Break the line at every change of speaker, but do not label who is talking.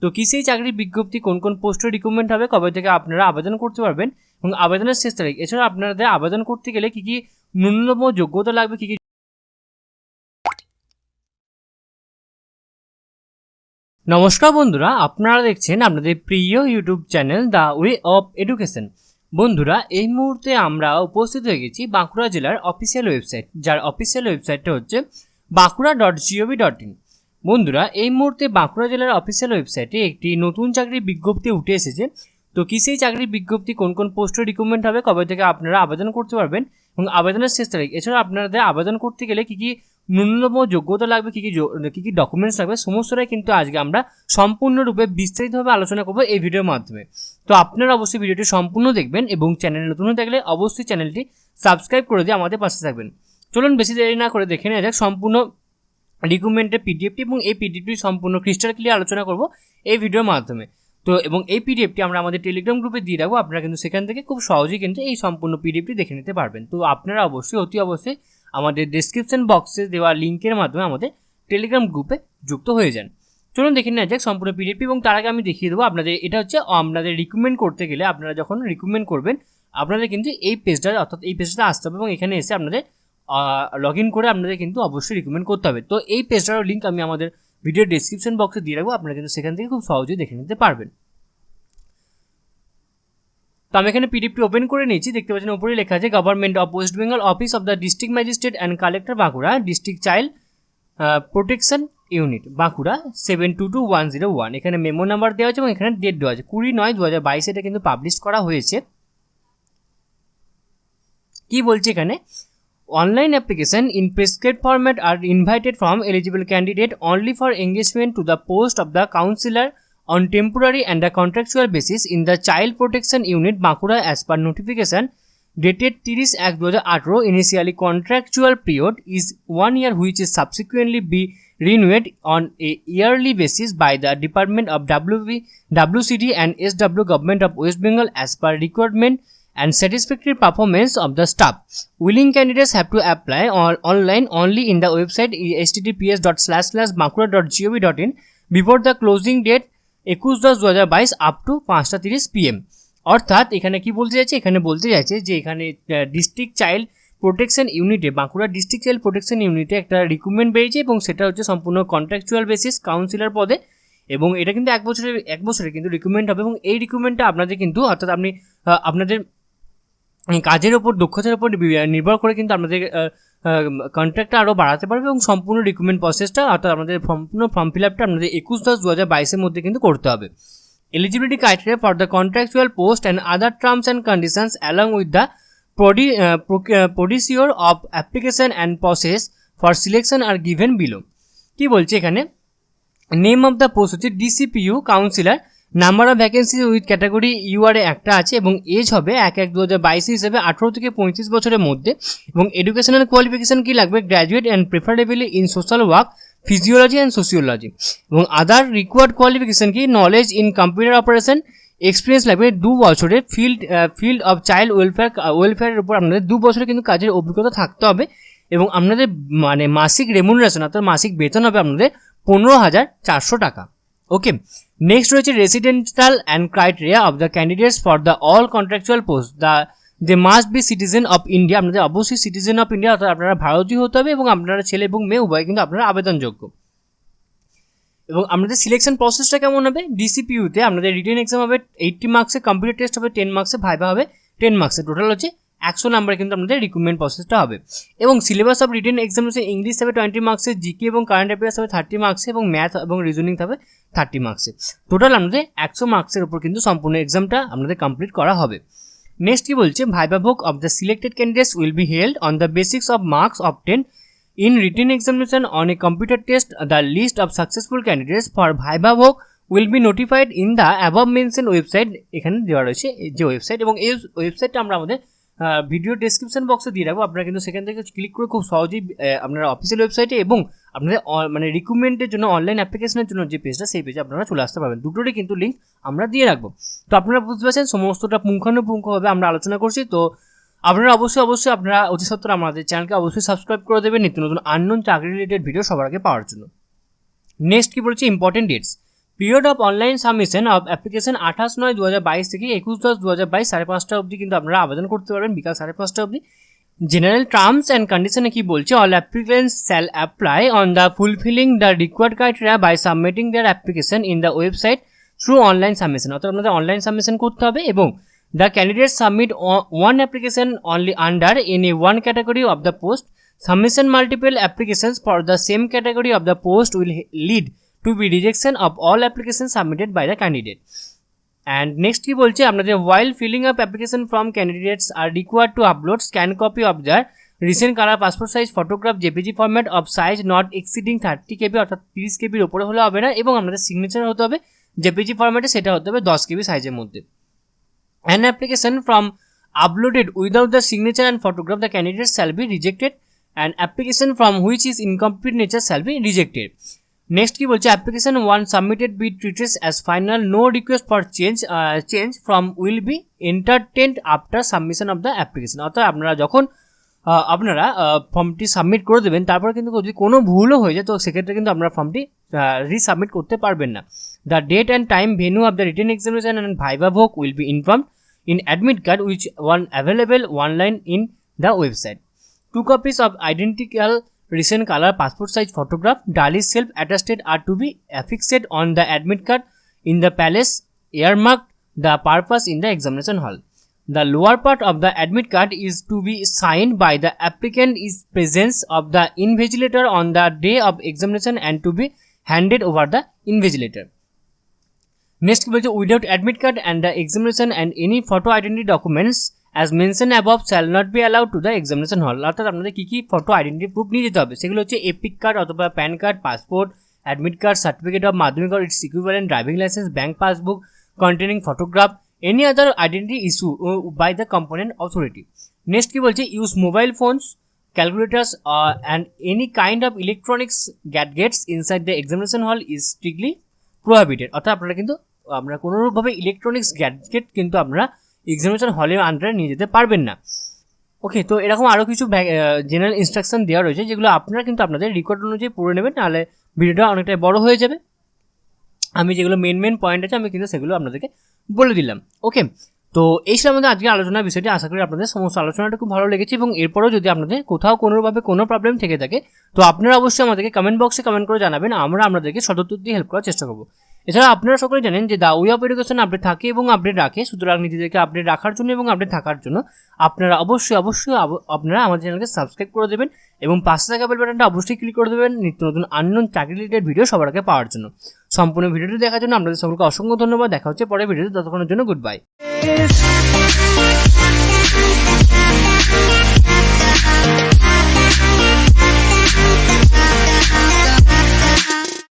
তো কি সেই চাকরির বিজ্ঞপ্তি, কোন কোন পোস্টে রিক্রুটমেন্ট হবে, কবে থেকে আপনারা আবেদন করতে পারবেন এবং আবেদনের শেষ তারিখ, এছাড়া আপনাদের আবেদন করতে গেলে কী কী ন্যূনতম যোগ্যতা লাগবে, কী কী। নমস্কার বন্ধুরা, আপনারা দেখছেন আপনাদের প্রিয় YouTube channel the way of education. বন্ধুরা, এই মুহূর্তে আমরা উপস্থিত হয়ে গেছি বাঁকুড়া জেলার অফিসিয়াল ওয়েবসাইট, যার অফিসিয়াল ওয়েবসাইটটা হচ্ছে bankura.gov.in। বন্ধুরা, এই মুহূর্তে বাঁকুড়া জেলার অফিসিয়াল ওয়েবসাইটে একটি নতুন চাকরির বিজ্ঞপ্তি উঠে এসেছে। তো কি সেই চাকরির বিজ্ঞপ্তি, কোন কোন পোস্টে রিক্রুটমেন্ট হবে, কবে থেকে আপনারা আবেদন করতে পারবেন এবং আবেদনের শেষ তারিখ, এছাড়া আপনাদের আবেদন করতে গেলে কী কী ন্যূনতম যোগ্যতা লাগবে, কী কী ডকুমেন্টস লাগবে, সমস্তটাই কিন্তু আজকে আমরা সম্পূর্ণরূপে বিস্তারিতভাবে আলোচনা করবো এই ভিডিওর মাধ্যমে। তো আপনারা অবশ্যই ভিডিওটি সম্পূর্ণ দেখবেন এবং চ্যানেল নতুন হয়ে থাকলে অবশ্যই চ্যানেলটি সাবস্ক্রাইব করে দিয়ে আমাদের পাশে থাকবেন। চলুন বেশি দেরি না করে দেখে নেওয়া যাক সম্পূর্ণ রিক্রুটমেন্টের পিডিএফটি, এবং এই পিডিএফটি সম্পূর্ণ ক্রিস্টাল ক্লিয়ার আলোচনা করব এই ভিডিওর মাধ্যমে। তো এবং এই পিডিএফটি আমরা আমাদের টেলিগ্রাম গ্রুপে দিয়ে রাখবো, আপনারা কিন্তু সেখান থেকে খুব সহজেই কিন্তু এই সম্পূর্ণ পিডিএফটি দেখে নিতে পারবেন। তো আপনারা অতি অবশ্যই আমাদের ডেসক্রিপশন বক্সে দেওয়া লিঙ্কের মাধ্যমে আমাদের টেলিগ্রাম গ্রুপে যুক্ত হয়ে যান। চলুন দেখে নেওয়া যাক সম্পূর্ণ পিডিএফটি, এবং তার আগে আমি দেখিয়ে দেবো আপনাদের, এটা হচ্ছে আপনাদের রিক্রুটমেন্ট করতে গেলে আপনারা যখন রিক্রুটমেন্ট করবেন আপনাদের কিন্তু এই পেজটা, অর্থাৎ এই পেজটা আসতে হবে এবং এখানে এসে আপনাদের লগ ইন করে আপনাদের কিন্তু অবশ্যই রিক্রুটমেন্ট করতে হবে। তো এই পেজটারও লিঙ্ক আমি আমাদের ভিডিও ডেসক্রিপশন বক্সে দিয়ে রাখবো, আপনারা কিন্তু সেখান থেকে খুব সহজেই দেখে নিতে পারবেন। তো আমি এখানে পিডিএফটি ওপেন করে নিয়েছি। দেখতে পাচ্ছেন উপরে লেখা আছে government of West Bengal, office of the district magistrate and collector Bankura, district child protection unit Bankura 722101। এখানে মেমো নাম্বার দেওয়া আছে এবং এখানে ডেট দেওয়া আছে 20/9/2022। এটা কিন্তু পাবলিশ করা হয়েছে। কি বলছে এখানে, online application in prescribed format are invited from eligible candidate only for engagement to the post of the counsellor on temporary and a contractual basis in the Child Protection Unit Bankura as per notification dated 30/1/2018. Initially contractual period is 1 year, which is subsequently be renewed on a yearly basis by the Department of WCD and SW Government of West Bengal as per requirement and satisfactory performance of the staff. Willing candidates have to apply online only in the website https://bankura.gov.in before the closing date 21/10/2022 up to 5:30 PM। অর্থাৎ এখানে কি বলতে চাইছে, এখানে বলতে চাইছে যে এখানে ডিস্ট্রিক্ট চাইল্ড প্রোটেকশন ইউনিটে, বাঁকুড়া ডিস্ট্রিক্ট চাইল্ড প্রোটেকশন ইউনিটে একটা রিক্রুটমেন্ট বেরিয়েছে এবং সেটা হচ্ছে সম্পূর্ণ কন্ট্রাকচুয়াল বেসিস কাউন্সিলর পদে, এবং এটা কিন্তু এক বছরে কিন্তু রিক্রুটমেন্ট হবে। এবং এই রিক্রুটমেন্টটা আপনাদের কিন্তু, অর্থাৎ আপনি আপনাদের কাজের ওপর, দক্ষতার উপর নির্ভর করে কিন্তু আপনাদের কন্ট্রাক্টটা আরও বাড়াতে পারবে এবং সম্পূর্ণ রিক্রুটমেন্ট প্রসেসটা, অর্থাৎ আপনাদের সম্পূর্ণ ফর্ম ফিল আপটা আপনাদের 21/10/2022 মধ্যে কিন্তু করতে হবে। Eligibility criteria for the contractual post and other terms and conditions along with the procedure of application and process for selection are given below. কি বলছে এখানে, নেম অফ দ্য পোস্ট হচ্ছে DCPU counsellor, number of vacancy with category UR একটা আছে এবং age হবে 1/1/2022 হিসেবে 18 থেকে 35 বছরের মধ্যে, এবং এডুকেশনাল কোয়ালিফিকেশন কি লাগবে, graduate and preferably in social work, physiology and sociology, এবং আদার রিকোয়ার্ড কোয়ালিফিকেশন কি, knowledge in computer operation, experience লাগবে 2 বছরের ফিল্ড অফ চাইল্ড ওয়েলফেয়ারের উপর আপনাদের 2 বছরের কিন্তু কাজের অভিজ্ঞতা থাকতে হবে, এবং আপনাদের মানে মাসিক রেমুনারেশন অর্থাৎ মাসিক বেতন হবে আপনাদের 15,400 টাকা। ওকে, নেক্সট রয়েছে residential and criteria of the candidates for the all contractual post, they must be citizen of India. আপনাদের অবশ্যই সিটিজেন অফ ইন্ডিয়া, অর্থাৎ আপনারা ভারতীয় হতে হবে এবং আপনারা ছেলে এবং মেয়ে উভয় কিন্তু আপনারা আবেদনযোগ্য। এবং আপনাদের সিলেকশন প্রসেসটা কেমন হবে, ডিসিপিইউতে আপনাদের রিটেন এক্সাম হবে 80 মার্কসে, কম্পিউটার টেস্ট হবে 10 মার্কসে, ভাইভা হবে 10 মার্কসে, টোটাল হচ্ছে 100 নাম্বারে কিন্তু আপনাদের রিক্রুটমেন্ট প্রসেসটা হবে। এবং সিলেবাস অফ রিটেন এক্সাম হচ্ছে ইংলিশ হবে 20 মার্কসে, জিকে এবং কারেন্ট অ্যাফেয়ার্স হবে 30 মার্কসে, এবং ম্যাথ এবং রিজনিং হবে 30 মার্কসে। টোটাল আপনাদের 100 মার্কসের উপর কিন্তু সম্পূর্ণ এক্সামটা আপনাদের কমপ্লিট করা হবে। নেক্সট কি বলছে, ভাইভা ভোগ of the selected candidates will be held on the basics of marks obtain in written examination on a computer test. The list of successful candidates for Viva Vogue will be notified in the above mentioned website। এখানে দেওয়া রয়েছে যে website, এবং এই ওয়েবসাইটটা আমরা আমাদের video description বক্সে দিয়ে রাখবো, আপনারা কিন্তু সেখান থেকে ক্লিক করে খুব সহজেই আপনারা অফিসিয়াল ওয়েবসাইটে এবং আপনাদের মানে রিক্রুটমেন্টের জন্য অনলাইন অ্যাপ্লিকেশনের জন্য যে পেজটা, সেই পেজে আপনারা চলে আসতে পারবেন। দুটোরই কিন্তু লিঙ্ক আমরা দিয়ে রাখবো। তো আপনারা বুঝতে পারছেন সমস্তটা পুঙ্খানুপুঙ্খভাবে আমরা আলোচনা করছি। তো আপনারা অবশ্যই আপনারা অতি সত্বর আমাদের চ্যানেলকে অবশ্যই সাবস্ক্রাইব করে দেবেন নিত্য নতুন আননোন চাকরি রিলেটেড ভিডিও সবার আগে পাওয়ার জন্য। নেক্সট কি বলছে, important dates. Period of online submission of application 28/9/2022 থেকে 21/10/2022 5:30 অবধি কিন্তু আপনারা আবেদন করতে পারবেন, বিকাল 5:30 অবধি। জেনারেল টার্মস অ্যান্ড কন্ডিশনে কি বলছে, all applicants shall apply on the fulfilling the required criteria by submitting their application in the website through online submission, অর্থাৎ আপনাদের অনলাইন সাবমিশন করতে হবে। এবং the candidate submit one application only under any one category of the post, submission multiple applications for the same category of the post will lead to be rejection of all applications submitted by the candidate. And next কি বলছে, আপনাদের while filling up application from candidates are required to upload scan copy of their recent color passport size photograph JPG format of size not exceeding 30 KB, অর্থাৎ 30 KB এর উপরে হলে হবে না, এবং আপনাদের সিগনেচার হতে হবে JPG ফরম্যাটে, সেটা হতে হবে 10 KB সাইজের মধ্যে। An application from uploaded without the signature and photograph the candidate shall be rejected, and application from which is incomplete nature shall be rejected. Next কি বলছে, application one submitted be treated as final, no request for change from will be entertained after submission of the application, অর্থাৎ আপনারা যখন আপনারা ফর্মটি submit করে দেবেন, তারপরে কিন্তু যদি কোনো ভুলও হয়ে যায় তো সেক্ষেত্রে কিন্তু আপনারা ফর্মটি রিসাবমিট করতে পারবেন না। The date and time venue of the written examination and viva voce will be informed in admit card which one available online in the website. 2 copies of identical recent color passport size photograph duly self attested are to be affixed on the admit card in the place earmarked the purpose in the examination hall. The lower part of the admit card is to be signed by the applicant in presence of the invigilator on the day of examination and to be handed over the invigilator. Next, without admit card and the examination and any photo identity documents as mentioned above shall not be allowed to the examination hall, অর্থাৎ আপনাদের কী কী photo identity proof নিয়ে যেতে হবে সেগুলো হচ্ছে EPIC card অথবা PAN card, passport, admit card, certificate of Madhyamik or its equivalent, driving licence, bank passbook containing photograph, any other identity issue by the component authority. Next কি বলছে, use mobile phones, calculators and any kind of electronics gadgets inside the examination hall is strictly prohibited, অর্থাৎ আপনারা কিন্তু আপনারা কোনোরূপভাবে electronics গ্যাডগেট কিন্তু আপনারা examination হলের আন্ডারে নিয়ে যেতে পারবেন না। ওকে, তো এরকম আরও কিছু জেনারেল ইনস্ট্রাকশন দেওয়া রয়েছে যেগুলো আপনারা কিন্তু আপনাদের রেকর্ড অনুযায়ী পড়ে নেবেন, নাহলে ভিডিওটা অনেকটাই বড় হয়ে যাবে। আমি যেগুলো মেন পয়েন্ট আছে আমি কিন্তু সেগুলো আপনাদেরকে বলে দিলাম। ওকে, তো এই ছিল আমাদের আজকে আলোচনার বিষয়টি। আশা করি আপনাদের সমস্ত আলোচনাটা খুব ভালো লেগেছে, এবং এরপরেও যদি আপনাদের কোথাও কোনোভাবে কোনো প্রবলেম থেকে থাকে তো আপনারা অবশ্যই আমাদেরকে কমেন্ট বক্সে কমেন্ট করে জানাবেন, আমরা আপনাদেরকে সদুত্তর দিয়ে হেল্প করার চেষ্টা করবো। এছাড়া আপনারা সকলে জানেন যে the way of education update থাকে এবং আপডেট রাখে, সুতরাং নিজেদেরকে আপডেট রাখার জন্য এবং আপডেট থাকার জন্য আপনারা অবশ্যই আপনারা আমাদের চ্যানেলকে সাবস্ক্রাইব করে দেবেন এবং পাশে থাকা বেল বাটনটা অবশ্যই ক্লিক করে দেবেন নিত্য নতুন আননোন চাকরি রিলেটেড ভিডিও সবার আগে পাওয়ার জন্য। সম্পূর্ণ ভিডিওটি দেখার জন্য আপনাদের সকলকে অসংখ্য ধন্যবাদ। দেখা হচ্ছে পরের ভিডিওতে, ততক্ষণের জন্য গুড বাই।